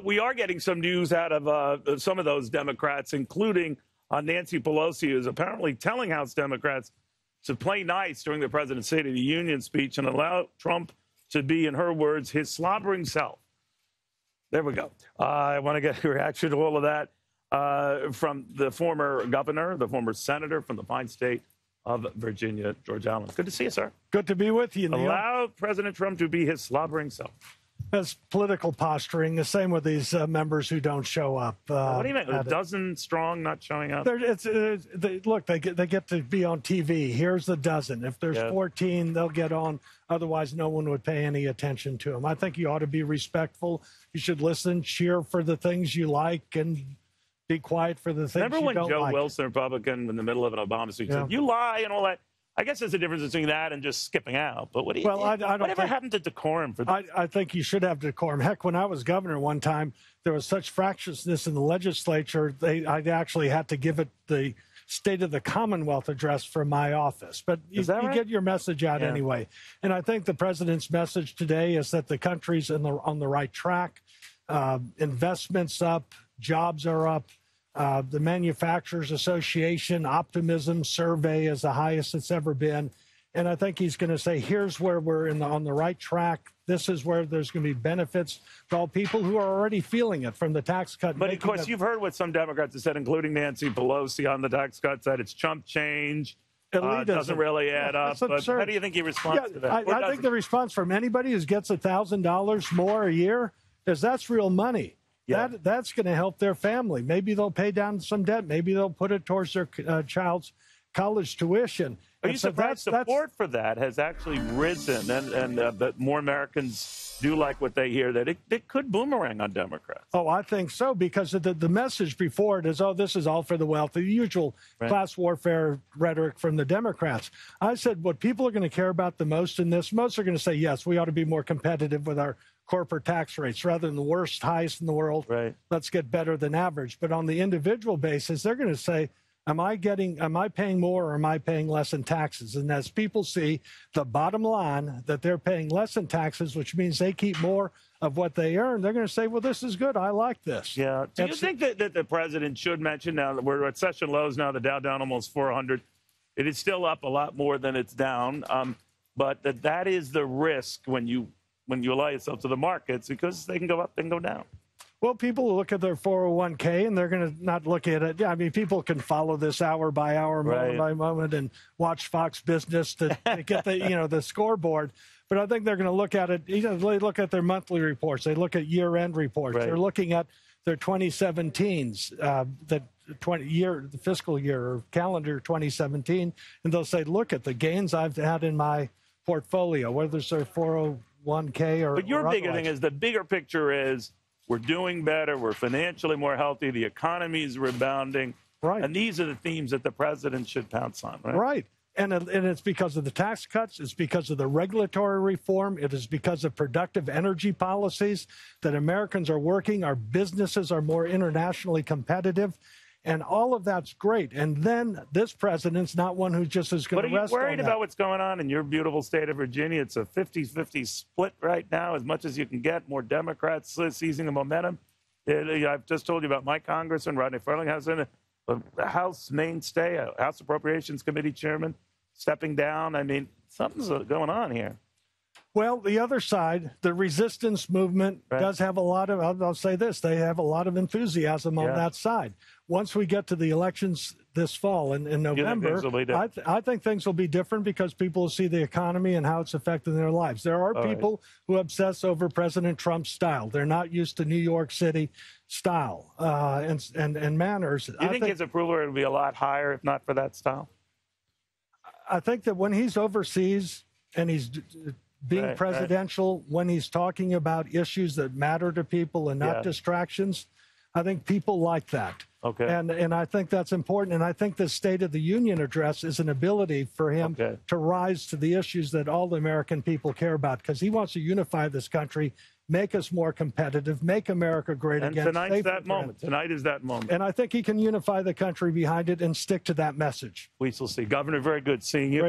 We are getting some news out of some of those Democrats, including Nancy Pelosi, who's apparently telling House Democrats to play nice during the President's State of the Union speech and allow Trump to be, in her words, his slobbering self. There we go. I want to get a reaction to all of that from the former governor, the former senator from the fine state of Virginia, George Allen. Good to see you, sir. Good to be with you, Neil. Allow President Trump to be his slobbering self. That's political posturing. The same with these members who don't show up. What do you mean? A dozen strong not showing up? Look, they get to be on TV. Here's the dozen. If there's 14, they'll get on. Otherwise, no one would pay any attention to them. I think you ought to be respectful. You should listen, cheer for the things you like, and be quiet for the things you don't like. Remember when Joe Wilson, Republican, in the middle of an Obama speech, said, "You lie," and all that? I guess there's a difference between that and just skipping out. But what do you? Well, I don't whatever happened to decorum for that? I think you should have decorum. Heck, when I was governor one time, there was such fractiousness in the legislature, I actually had to give it the State of the Commonwealth address from my office. But you get your message out anyway. And I think the president's message today is that the country's on the right track. Investments up, jobs are up. The Manufacturers Association Optimism Survey is the highest it's ever been. And I think he's going to say, here's where we're on the right track. This is where there's going to be benefits to all people who are already feeling it from the tax cut. But, of course, you've heard what some Democrats have said, including Nancy Pelosi on the tax cuts, that it's chump change. It doesn't really add up. But how do you think he responds to that? I think the response from anybody who gets $1,000 more a year is that's real money. Yeah. That's going to help their family. Maybe they'll pay down some debt. Maybe they'll put it towards their child's college tuition. Are you surprised support for that has actually risen and that more Americans do like what they hear, that it could boomerang on Democrats? Oh, I think so, because the message before it is, oh, this is all for the wealthy, the usual class warfare rhetoric from the Democrats. I said what people are going to care about the most in this, most are going to say, yes, we ought to be more competitive with our corporate tax rates rather than the worst, highest in the world. Right. Let's get better than average. But on the individual basis, they're going to say, am I paying more or am I paying less in taxes? And as people see the bottom line that they're paying less in taxes, which means they keep more of what they earn, they're going to say, well, this is good. I like this. Yeah. Do you think that the president should mention, now that we're at session lows now, the Dow down almost 400. It is still up a lot more than it's down. But that is the risk when you allow yourself to the markets, because they can go up and go down. Well, people look at their 401k and they're going to not look at it. Yeah, I mean, people can follow this hour by hour, moment by moment, and watch Fox Business to get the the scoreboard. But I think they're going to look at it. They look at their monthly reports. They look at year-end reports. They're looking at their 2017s, the fiscal year or calendar 2017, and they'll say, look at the gains I've had in my portfolio, whether it's their 401k or. But your bigger thing is, the bigger picture is, we're doing better. We're financially more healthy. The economy is rebounding. Right. And these are the themes that the president should pounce on, right? Right. And it's because of the tax cuts. It's because of the regulatory reform. It is because of productive energy policies that Americans are working. Our businesses are more internationally competitive. And all of that's great. And then this president's not one who just is going to rest on that. But are you worried about what's going on in your beautiful state of Virginia? It's a 50-50 split right now, as much as you can get. More Democrats seizing the momentum. I've just told you about Mike Congressman Rodney Ferlinghausen, a House mainstay, a House Appropriations Committee chairman, stepping down. I mean, something's going on here. Well, the other side, the resistance movement does have a lot of, I'll say this, they have a lot of enthusiasm on that side. Once we get to the elections this fall in November, I think things will be different, because people will see the economy and how it's affecting their lives. There are people who obsess over President Trump's style. They're not used to New York City style and manners. Do you think his approval rate would be a lot higher if not for that style? I think that when he's overseas and he's being presidential, when he's talking about issues that matter to people and not distractions, I think people like that. Okay. And I think that's important. And I think the State of the Union address is an ability for him to rise to the issues that all the American people care about, because he wants to unify this country, make us more competitive, make America great again. And tonight's that moment. Tonight is that moment. And I think he can unify the country behind it and stick to that message. We shall see. Governor, very good seeing you.